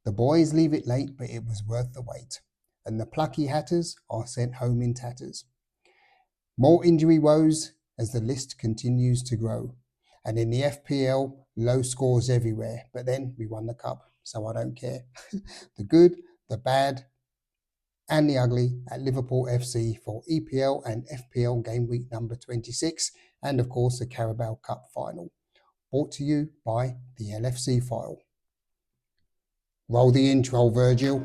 The boys leave it late, but it was worth the wait. And the plucky hatters are sent home in tatters. More injury woes as the list continues to grow. And in the FPL, low scores everywhere. But then we won the cup, so I don't care. The good, the bad, and the ugly at Liverpool FC for EPL and FPL Gameweek number 26, and of course the Carabao Cup final. Brought to you by the LFC file. Roll the intro, Virgil.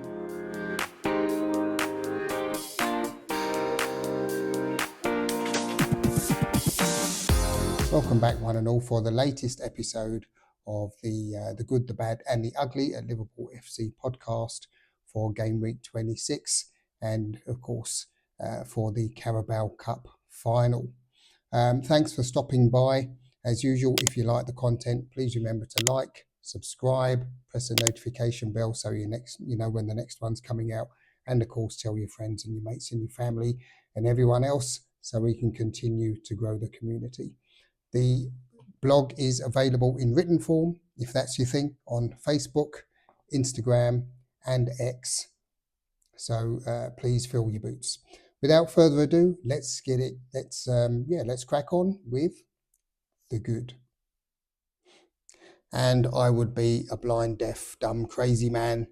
Welcome back, one and all, for the latest episode of the Good, the Bad, and the Ugly at Liverpool FC podcast for Game Week 26, and of course for the Carabao Cup final. Thanks for stopping by. As usual, if you like the content, please remember to like, subscribe, press the notification bell so you know when the next one's coming out, and of course tell your friends and your mates and your family and everyone else so we can continue to grow the community. The blog is available in written form, if that's your thing, on Facebook, Instagram, and X. So please fill your boots. Without further ado, let's get it. Let's crack on with the good. And I would be a blind, deaf, dumb, crazy man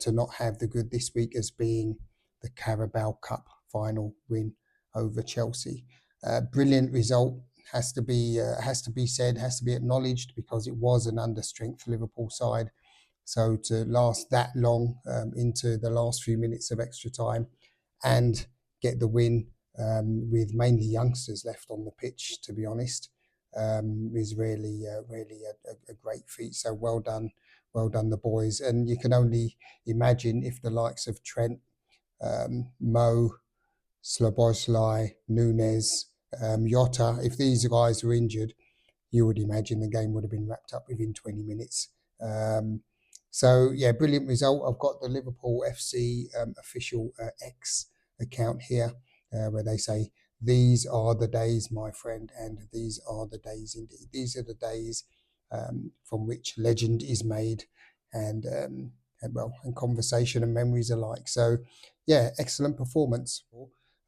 to not have the good this week as being the Carabao Cup final win over Chelsea. Brilliant result. Has to be said, has to be acknowledged, because it was an understrength Liverpool side. So to last that long into the last few minutes of extra time and get the win with mainly youngsters left on the pitch, to be honest, is really a great feat. So well done the boys. And you can only imagine if the likes of Trent, Mo, Szoboszlai, Nunes, Jota, if these guys were injured, you would imagine the game would have been wrapped up within 20 minutes. So yeah, brilliant result. I've got the Liverpool FC official X account here where they say, "These are the days, my friend, and these are the days indeed. These are the days from which legend is made, and conversation and memories alike." So yeah, excellent performance.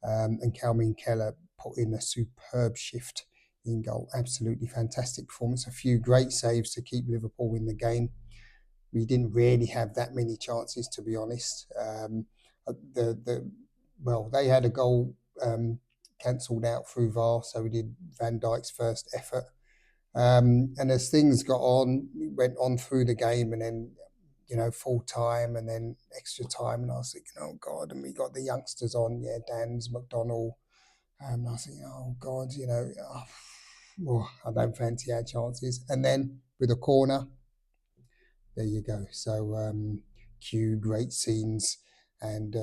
And Calvin Keller put in a superb shift in goal. Absolutely fantastic performance. A few great saves to keep Liverpool in the game. We didn't really have that many chances, to be honest. They had a goal cancelled out through VAR, so we did Van Dijk's first effort. And as things went on through the game, and then full time and then extra time, and I was thinking, oh God, and we got the youngsters on, Dan's, McDonald, and I was thinking, oh God, I don't fancy our chances. And then with a corner, there you go. So cue great scenes and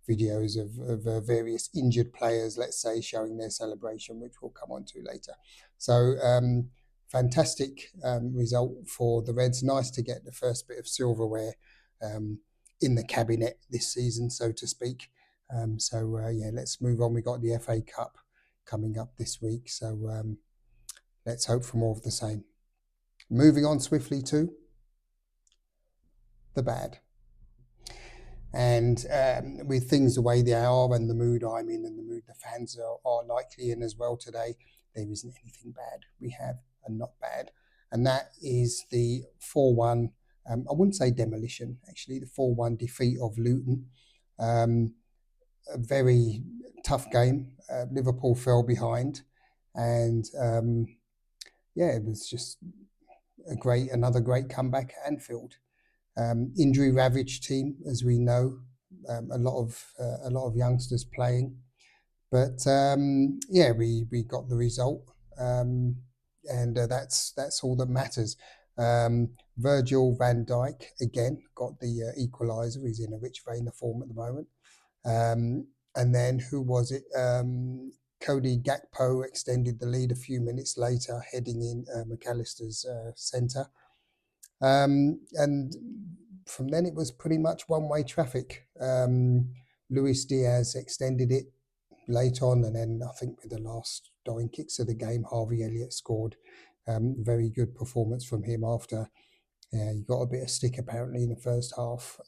videos of various injured players, let's say, showing their celebration, which we'll come on to later. So fantastic result for the Reds. Nice to get the first bit of silverware in the cabinet this season, so to speak. Let's move on. We got the FA Cup coming up this week, so let's hope for more of the same. Moving on swiftly to the bad. And with things the way they are and the mood I'm in and the mood the fans are likely in as well today, there isn't anything bad we have and not bad. And that is the 4-1, I wouldn't say demolition, actually, the 4-1 defeat of Luton. A very tough game. Liverpool fell behind, and it was just another great comeback at Anfield. Injury-ravaged team, as we know, a lot of youngsters playing, but we got the result, and that's all that matters. Virgil van Dijk again got the equaliser. He's in a rich vein of form at the moment. And then who was it? Cody Gakpo extended the lead a few minutes later, heading in Mac Allister's centre. And from then it was pretty much one-way traffic. Luis Diaz extended it late on, and then I think with the last dying kicks of the game, Harvey Elliott scored. Very good performance from him after Yeah, he got a bit of stick apparently in the first half.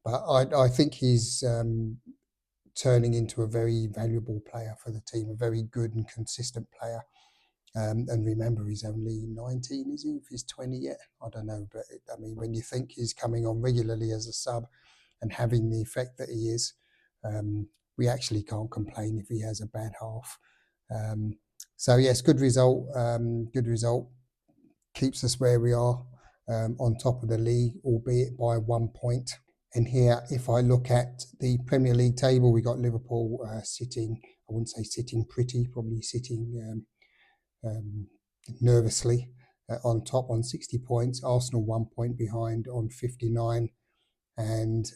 But I think he's turning into a very valuable player for the team, a very good and consistent player. And remember, he's only 19, is he? If he's 20 yet? I don't know. But I mean, when you think he's coming on regularly as a sub and having the effect that he is, we actually can't complain if he has a bad half. So yes, good result. Good result. Keeps us where we are, on top of the league, albeit by 1 point. And here, if I look at the Premier League table, we got Liverpool sitting, I wouldn't say sitting pretty, probably sitting nervously on top on 60 points. Arsenal 1 point behind on 59. And,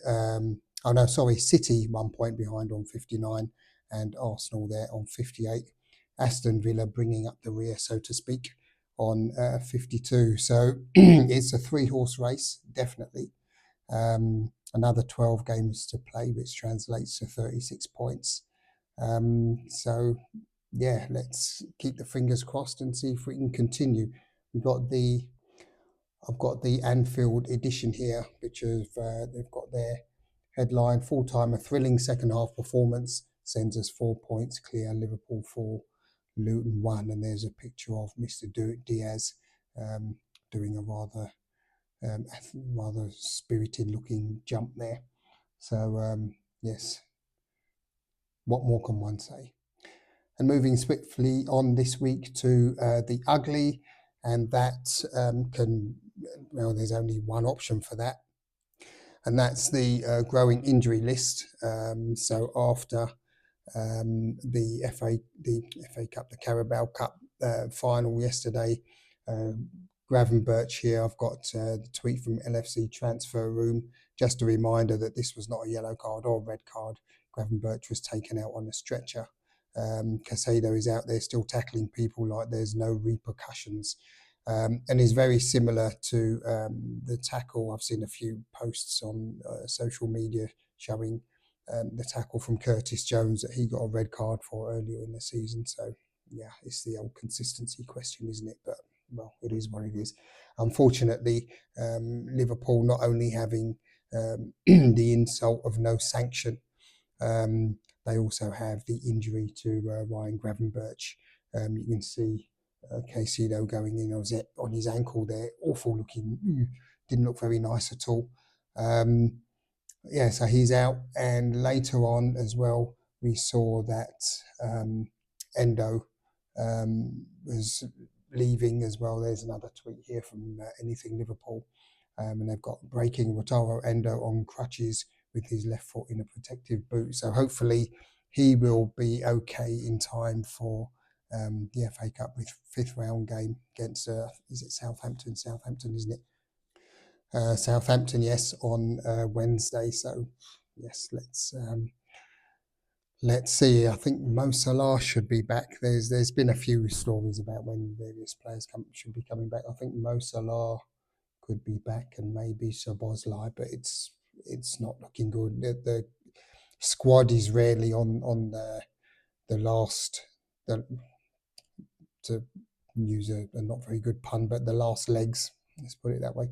City 1 point behind on 59. And Arsenal there on 58. Aston Villa bringing up the rear, so to speak, on 52. So it's a 3-horse race, definitely. Another 12 games to play, which translates to 36 points. So yeah, let's keep the fingers crossed and see if we can continue. I've got the Anfield edition here, which they've got their headline: full-time, a thrilling second half performance sends us 4 points clear. Liverpool 4, Luton 1, and there's a picture of Mr. Diaz doing a rather spirited looking jump there. So yes, what more can one say? And moving swiftly on this week to the ugly, and that there's only one option for that, and that's the growing injury list. So after the FA Cup, the Carabao Cup final yesterday, Gravenberch here, I've got the tweet from LFC Transfer Room. Just a reminder that this was not a yellow card or red card. Gravenberch was taken out on a stretcher. Casado is out there still tackling people like there's no repercussions, and is very similar to the tackle. I've seen a few posts on social media showing the tackle from Curtis Jones that he got a red card for earlier in the season. So yeah, it's the old consistency question, isn't it? But well, it is what it is. Unfortunately, Liverpool not only having the insult of no sanction, they also have the injury to Ryan Gravenberch. You can see Casado going in on his ankle there, awful looking, didn't look very nice at all. So he's out, and later on as well, we saw that Endo was leaving as well. There's another tweet here from Anything Liverpool, and they've got breaking Wataru Endo on crutches with his left foot in a protective boot. So hopefully he will be okay in time for the FA Cup with 5th round game against, is it Southampton? Southampton, isn't it? Southampton, yes, on Wednesday. So yes, let's see. I think Mo Salah should be back. There's been a few stories about when various players should be coming back. I think Mo Salah could be back, and maybe Szoboszlai, but it's not looking good. The squad is rarely on the last, to use a not very good pun, but the last legs. Let's put it that way.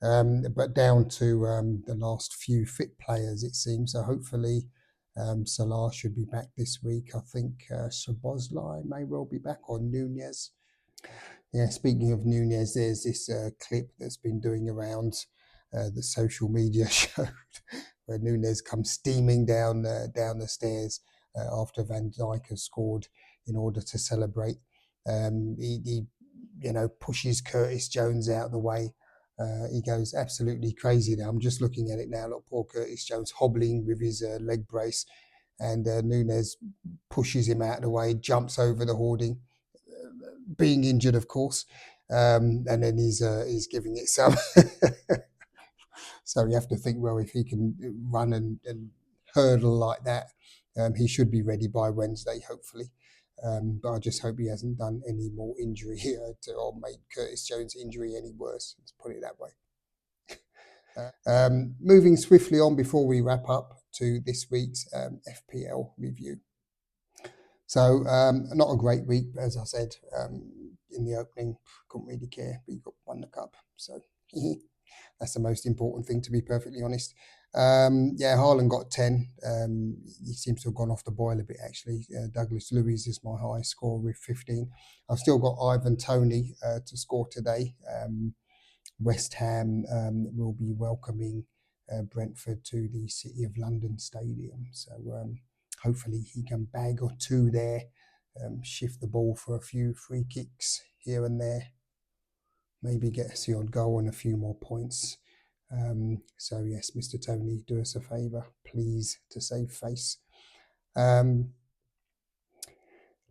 But down to the last few fit players, it seems. So hopefully Salah should be back this week. I think Szoboszlai may well be back, or Nunez. Yeah, speaking of Nunez, there's this clip that's been doing around the social media showed where Nunez comes steaming down the stairs after Van Dijk has scored in order to celebrate. He pushes Curtis Jones out of the way. He goes absolutely crazy now. I'm just looking at it now. Look, poor Curtis Jones hobbling with his leg brace, and Nunez pushes him out of the way, jumps over the hoarding, being injured, of course, and then he's giving it some. So you have to think, well, if he can run and hurdle like that, he should be ready by Wednesday, hopefully. But I just hope he hasn't done any more injury here or made Curtis Jones' injury any worse. Let's put it that way. Moving swiftly on before we wrap up to this week's FPL review. So not a great week, as I said in the opening. Couldn't really care, but you won the cup, so That's the most important thing, to be perfectly honest. Yeah, Haaland got 10. He seems to have gone off the boil a bit, actually. Douglas Luiz is my highest score with 15. I've still got Ivan Toney to score today. West Ham will be welcoming Brentford to the City of London Stadium. So hopefully he can bag or two there, shift the ball for a few free kicks here and there, maybe get us the odd goal and a few more points. So yes, Mr. Tony, do us a favour, please, to save face.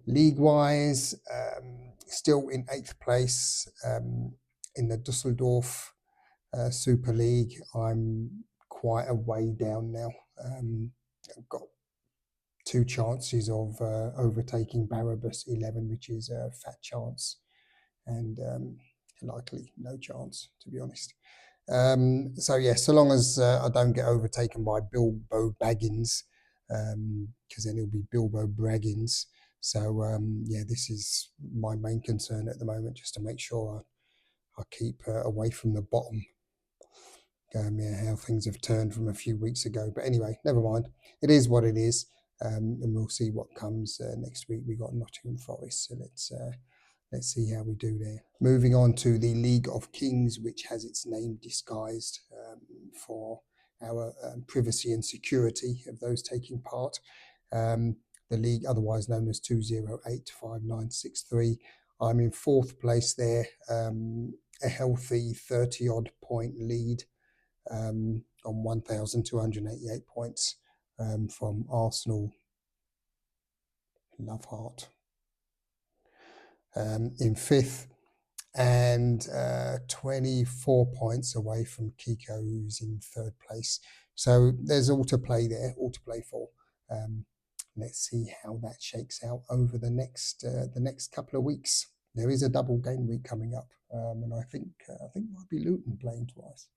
League-wise, still in 8th place in the Dusseldorf Super League. I'm quite a way down now. I've got 2 chances of overtaking Barabbas 11, which is a fat chance, and likely no chance, to be honest. So yeah, so long as I don't get overtaken by Bilbo Baggins, because then it'll be Bilbo Braggins. So yeah, this is my main concern at the moment, just to make sure I keep away from the bottom. Yeah, how things have turned from a few weeks ago. But anyway, never mind. It is what it is, and we'll see what comes next week. We got Nottingham Forest, so let's see how we do there. Moving on to the League of Kings, which has its name disguised for our privacy and security of those taking part. The league, otherwise known as 2085963. I'm in 4th place there, a healthy 30-odd point lead on 1,288 points from Arsenal. Love heart. In 5th, and 24 points away from Kiko, who's in 3rd place. So there's all to play there, all to play for. Let's see how that shakes out over the next couple of weeks. There is a double game week coming up, and I think might be Luton playing twice.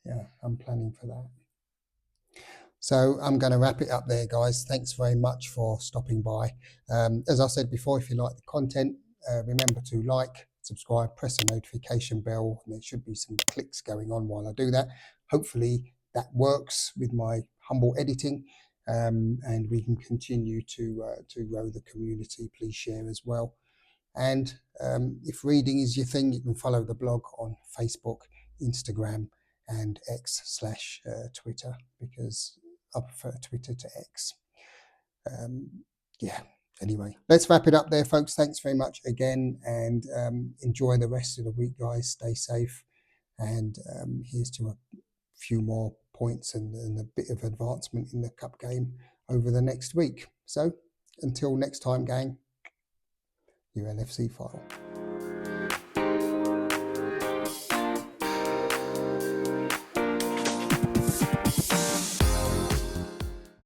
Yeah, I'm planning for that. So I'm going to wrap it up there, guys. Thanks very much for stopping by. As I said before, if you like the content, remember to like, subscribe, press the notification bell, and there should be some clicks going on while I do that. Hopefully that works with my humble editing, and we can continue to grow the community. Please share as well. And if reading is your thing, you can follow the blog on Facebook, Instagram, and X/Twitter, because I prefer Twitter to X. Yeah, anyway, let's wrap it up there, folks. Thanks very much again, and enjoy the rest of the week, guys. Stay safe, and here's to a few more points and a bit of advancement in the cup game over the next week. So until next time, gang, your LFC file.